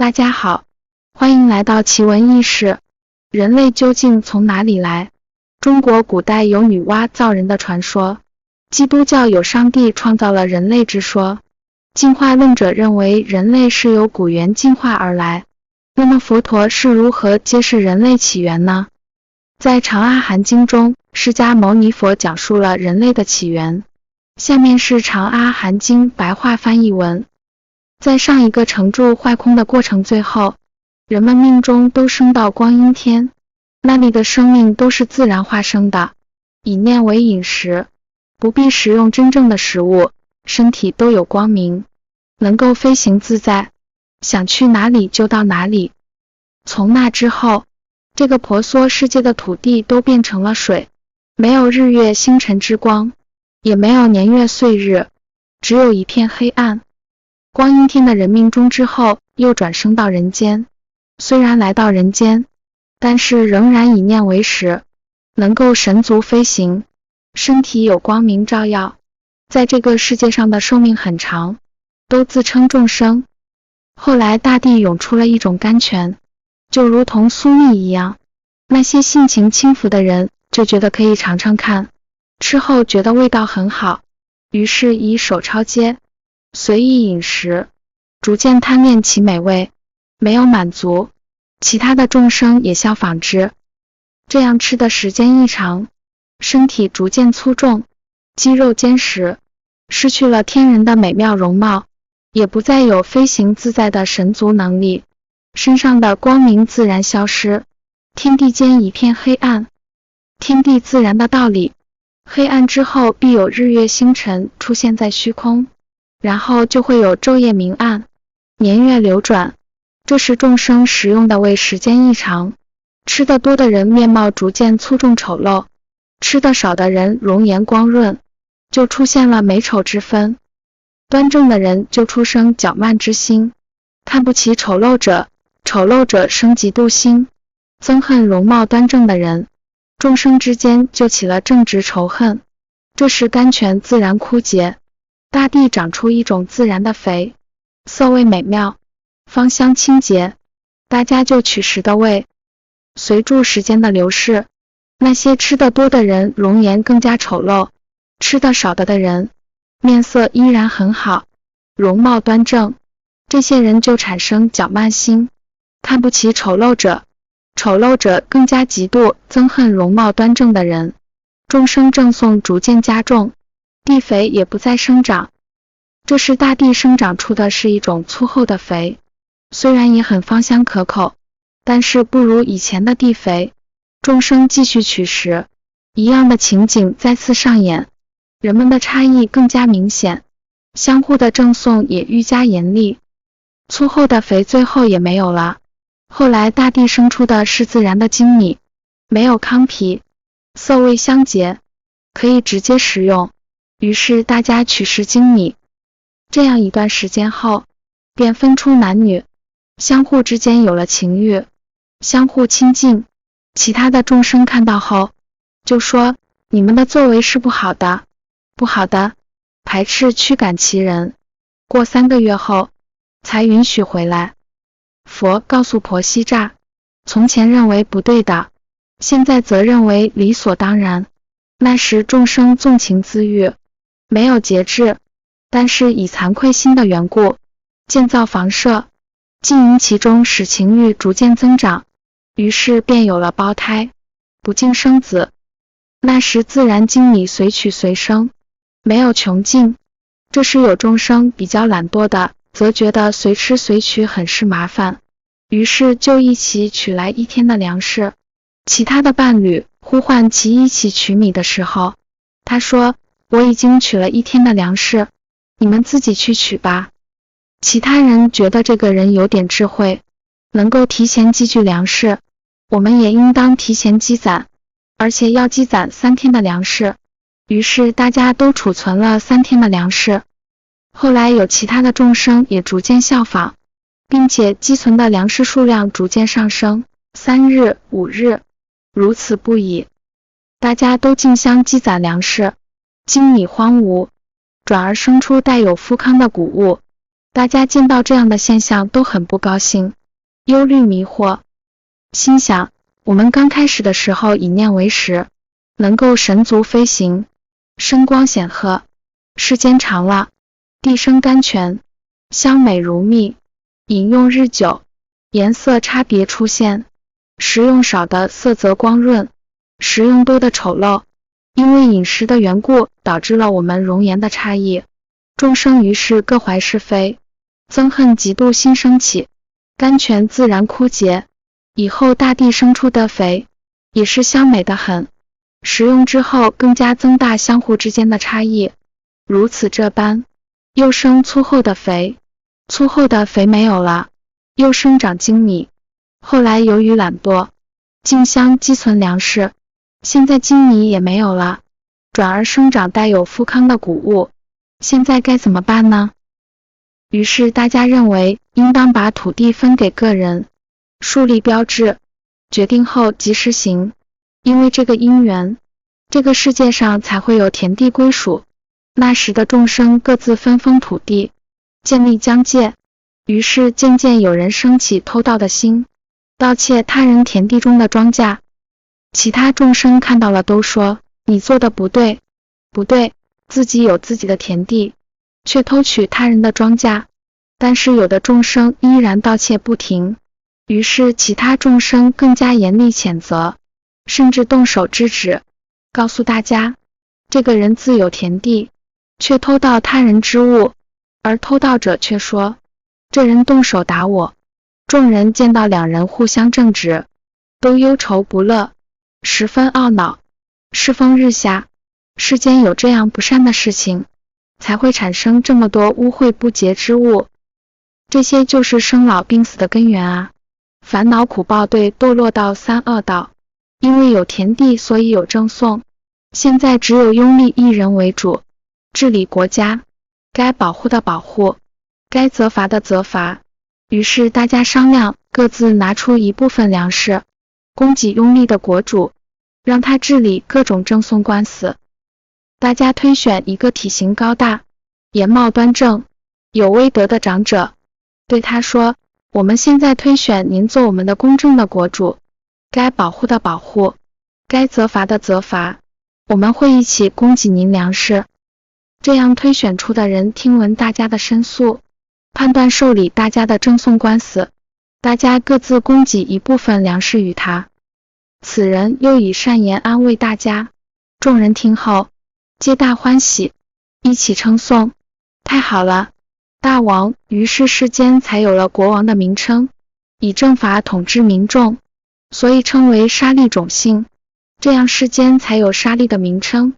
大家好，欢迎来到奇闻异事。人类究竟从哪里来？中国古代有女娲造人的传说，基督教有上帝创造了人类之说。进化论者认为人类是由古猿进化而来。那么佛陀是如何揭示人类起源呢？在《长阿含经》中，释迦牟尼佛讲述了人类的起源。下面是《长阿含经》白话翻译文。在上一个成住坏空的过程最后，人们命中都升到光阴天，那里的生命都是自然化生的，以念为饮食，不必食用真正的食物，身体都有光明，能够飞行自在，想去哪里就到哪里。从那之后，这个婆娑世界的土地都变成了水，没有日月星辰之光，也没有年月岁日，只有一片黑暗。光阴天的人命终之后，又转生到人间。虽然来到人间，但是仍然以念为食，能够神足飞行，身体有光明照耀，在这个世界上的寿命很长，都自称众生。后来大地涌出了一种甘泉，就如同酥蜜一样，那些性情轻浮的人就觉得可以尝尝看，吃后觉得味道很好，于是以手抄接，随意饮食，逐渐贪恋其美味，没有满足，其他的众生也效仿之。这样吃的时间一长，身体逐渐粗重，肌肉坚实，失去了天人的美妙容貌，也不再有飞行自在的神足能力，身上的光明自然消失，天地间一片黑暗。天地自然的道理，黑暗之后必有日月星辰出现在虚空，然后就会有昼夜明暗，年月流转。这时众生食用的味时间一长，吃得多的人面貌逐渐粗重丑陋，吃得少的人容颜光润，就出现了美丑之分。端正的人就出生较慢之心，看不起丑陋者，丑陋者生嫉妒心，憎恨容貌端正的人，众生之间就起了正直仇恨。这时甘泉自然枯竭，大地长出一种自然的肥，色味美妙，芳香清洁，大家就取食的味。随住时间的流逝，那些吃得多的人容颜更加丑陋，吃得少的人面色依然很好，容貌端正，这些人就产生较慢心，看不起丑陋者，丑陋者更加嫉妒憎恨容貌端正的人，众生正讼逐渐加重，地肥也不再生长。这时大地生长出的是一种粗厚的肥，虽然也很芳香可口，但是不如以前的地肥。众生继续取食，一样的情景再次上演，人们的差异更加明显，相互的赠送也愈加严厉。粗厚的肥最后也没有了，后来大地生出的是自然的精米，没有糠皮，色味香洁，可以直接食用，于是大家取食精米。这样一段时间后，便分出男女，相互之间有了情欲，相互亲近。其他的众生看到后，就说你们的作为是不好的，不好的，排斥驱赶其人。过3个月后，才允许回来。佛告诉婆西吒，从前认为不对的，现在则认为理所当然。那时众生纵情自欲，没有节制，但是以惭愧心的缘故，建造房舍，经营其中，使情欲逐渐增长，于是便有了胞胎，不敬生子。那时自然精米随取随生，没有穷尽。这时有众生比较懒惰的，则觉得随吃随取很是麻烦，于是就一起取来1天的粮食。其他的伴侣呼唤其一起取米的时候，他说，我已经取了1天的粮食，你们自己去取吧。其他人觉得这个人有点智慧，能够提前积聚粮食，我们也应当提前积攒，而且要积攒3天的粮食。于是大家都储存了3天的粮食。后来有其他的众生也逐渐效仿，并且积存的粮食数量逐渐上升，3日、5日，如此不已。大家都竞相积攒粮食，精米荒芜，转而生出带有麸糠的谷物。大家见到这样的现象都很不高兴，忧虑迷惑，心想我们刚开始的时候以念为食，能够神足飞行，声光显赫，时间长了，地生甘泉，香美如蜜，饮用日久，颜色差别出现，食用少的色泽光润，食用多的丑陋，因为饮食的缘故导致了我们容颜的差异，众生于是各怀是非，憎恨嫉妒心升起，甘泉自然枯竭，以后大地生出的肥也是香美的很，食用之后更加增大相互之间的差异，如此这般，又生粗厚的肥，粗厚的肥没有了，又生长精米，后来由于懒惰，竞相积存粮食，现在精米也没有了，转而生长带有富康的谷物，现在该怎么办呢？于是大家认为应当把土地分给个人，树立标志，决定后即实行，因为这个因缘，这个世界上才会有田地归属。那时的众生各自分封土地，建立疆界，于是渐渐有人生起偷盗的心，盗窃他人田地中的庄稼。其他众生看到了都说，你做的不对，不对，自己有自己的田地，却偷取他人的庄稼。但是有的众生依然盗窃不停，于是其他众生更加严厉谴责，甚至动手制止，告诉大家，这个人自有田地，却偷盗他人之物，而偷盗者却说，这人动手打我。众人见到两人互相正直，都忧愁不乐，十分懊恼。世风日下，世间有这样不善的事情，才会产生这么多污秽不洁之物。这些就是生老病死的根源啊！烦恼苦报对堕落到三恶道，因为有田地，所以有赠送。现在只有拥立一人为主，治理国家，该保护的保护，该责罚的责罚。于是大家商量，各自拿出一部分粮食，供给拥立的国主，让他治理各种赠送官司。大家推选一个体型高大、颜貌端正、有威德的长者，对他说，我们现在推选您做我们的公正的国主，该保护的保护，该责罚的责罚，我们会一起供给您粮食。这样推选出的人听闻大家的申诉，判断受理大家的赠送官司，大家各自供给一部分粮食与他。此人又以善言安慰大家，众人听后皆大欢喜，一起称颂，太好了，大王。于是世间才有了国王的名称，以正法统治民众，所以称为沙利种姓，这样世间才有沙利的名称。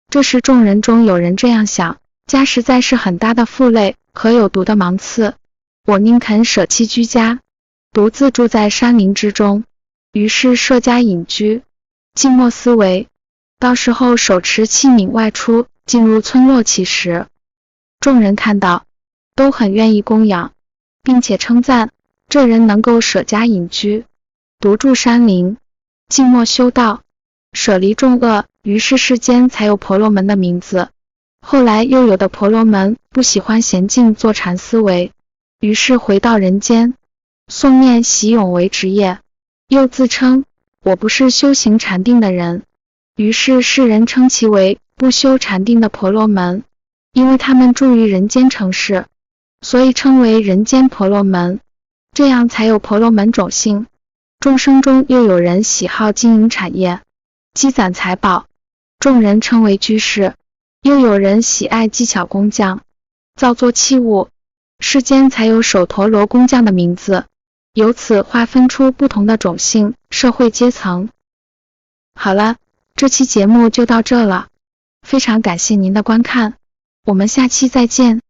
这时众人中有人这样想，家实在是很大的负累和有毒的芒刺，我宁肯舍弃居家，独自住在山林之中。于是设家隐居，静默思维，到时候手持器皿外出，进入村落乞食。众人看到，都很愿意供养，并且称赞这人能够舍家隐居，独住山林，静默修道，舍离众恶，于是世间才有婆罗门的名字。后来又有的婆罗门不喜欢闲静坐禅思维，于是回到人间，诵念习咏为职业，又自称我不是修行禅定的人，于是世人称其为不修禅定的婆罗门。因为他们住于人间城市，所以称为人间婆罗门，这样才有婆罗门种姓。众生中又有人喜好经营产业，积攒财宝，众人称为居士；又有人喜爱技巧工匠，造作器物，世间才有首陀罗工匠的名字。由此划分出不同的种姓、社会阶层。好了，这期节目就到这了，非常感谢您的观看，我们下期再见。